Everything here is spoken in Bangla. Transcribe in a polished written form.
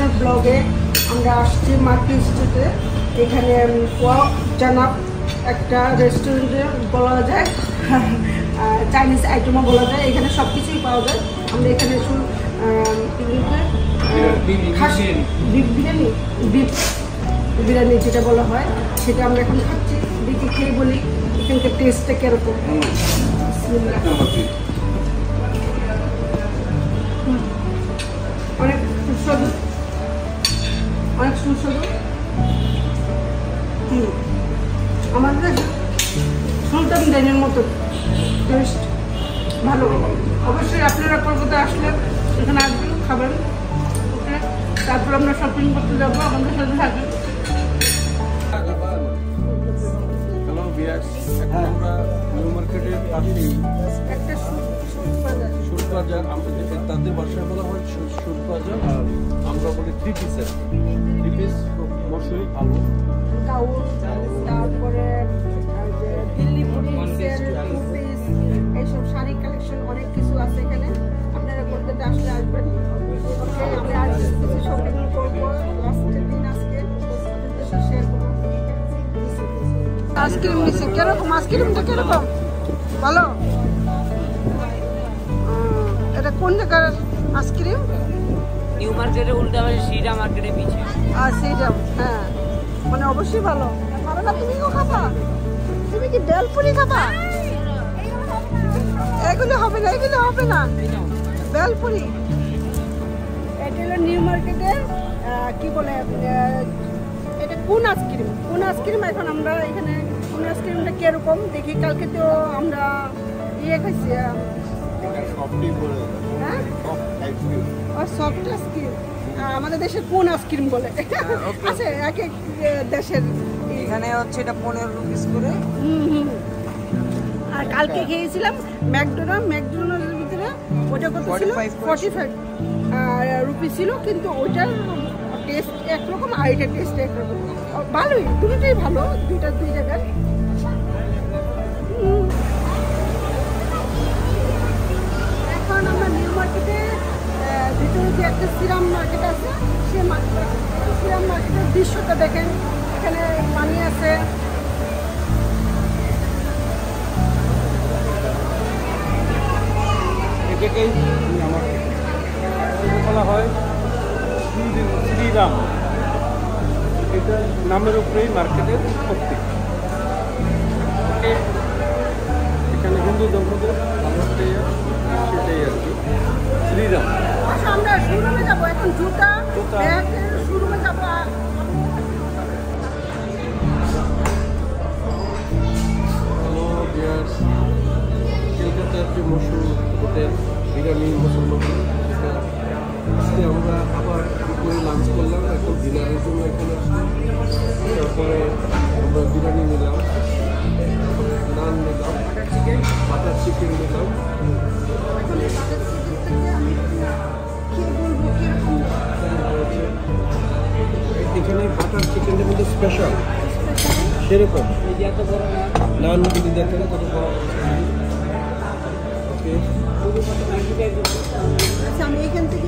চ্যানেল ব্লগে আমরা আসছি মার্কেট স্ট্রিটে। এখানে জানাব একটা রেস্টুরেন্টে বলা যায়, চাইনিজ আইটেমও বলা যায়। এখানে সব কিছুই পাওয়া যায়। আমরা এখানে বিফ বিরিয়ানি যেটা বলা হয় সেটা আমরা এখন খাচ্ছি। দেখি খেয়ে বলি এখানকার টেস্টটা কীরকম। অনেক সুস্বাদু, অনেক সুস্বাদু। আমাদের সুলতান ডাইনের মতো টেস্ট, ভালো। অবশ্যই আপনারা কলকাতা আসলে এখানে আসবেন, খাবেন। ওকে, তারপর আমরা শপিং করতে যাবো, আমাদের সাথে থাকবেন। হ্যালো বিয়াস, এখন আমরা নিউ মার্কেটের পাশেই একটা সুর বাজার, আমাদের তাদের ভাষায় বলা হয় সুর বাজার, আর আমরা বলি 3 পিসের 3 পিস মশই আলু কাউল, তারপরে দিল্লি পুলিশের 2 পিস, এইসব শাড়ি কালেকশন অনেক কিছু আছে এখানে। আপনারা কলকাতা আসলে আসবেন। ওকে, আমরা আজ কিছু শপিং করবো। লাস্টের দিন আজকে শেয়ার করবো। আইসক্রিম নিচ্ছে, কিরকম আইসক্রিমটা কিরকম? ভালো। এটা কোন জায়গার আইসক্রিম? নিউ মার্কেটের উল্টা পাশে শ্রীরাম মার্কেটের পিছে। শ্রীরাম, হ্যাঁ, মানে অবশ্যই ভালো। ভালো না? তুমি কি খাবা? তুমি কি বেলপুরি খাবা? এগুলো হবে না, এগুলো হবে না, বেলপুরি। এটা হলো নিউ মার্কেটের কি বলে, এটা কোন আইসক্রিম? কোন আইসক্রিম? এখন আমরা এখানে কোন আইসক্রিমটা কিরকম দেখি। কালকে তো আমরা খাইছি, হ্যাঁ, সফট আইসক্রিম। আমাদের দেশের কোন আইসক্রিম বলে? আচ্ছা, এক এক দেশের। এখানে হচ্ছে এটা 15 রুপিস করে। আর কালকে খেয়েছিলাম ম্যাকডোনাল্ডের ভিতরে, ওটা কত ছিল? 45 রুপি ছিল, কিন্তু ওটার টেস্ট একরকম আর এটার টেস্ট একরকম। ভালোই, দুটোই ভালো, দুই জায়গার। এখন আমরা নিউ মার্কেটে ভিতরে যে একটা শ্রীরাম মার্কেট আছে, সেই শ্রীরাম মার্কেটের দৃশ্যটা দেখেন। এখানে পানি আছে, এটাকেই আমার বলা হয় শ্রীরাম। এটা নামের উপরেই মার্কেটের শক্তি। এখানে হিন্দু ধর্মদের সেটাই আর কি শ্রীরাম। আচ্ছা, আমরা শোরুমে যাবো এখন, জুতা ব্যাগ শোরুমে যাবো। কলকাতার যে মশহুর হোটেল বিরিয়ানি মুসলমান, সেটা আজকে আমরা আবার দুপুরে লাঞ্চ করলাম। এখন ডিনারের জন্য এখানে আসলাম। তারপরে আমরা বিরিয়ানি নিলাম, নান নিলাম, বাটার চিকেন নিলাম। এখানে বাটার চিকেনটা কিন্তু স্পেশাল, সেরকম নান যদি দেখেন কত বড়। আচ্ছা, আমি এখান থেকে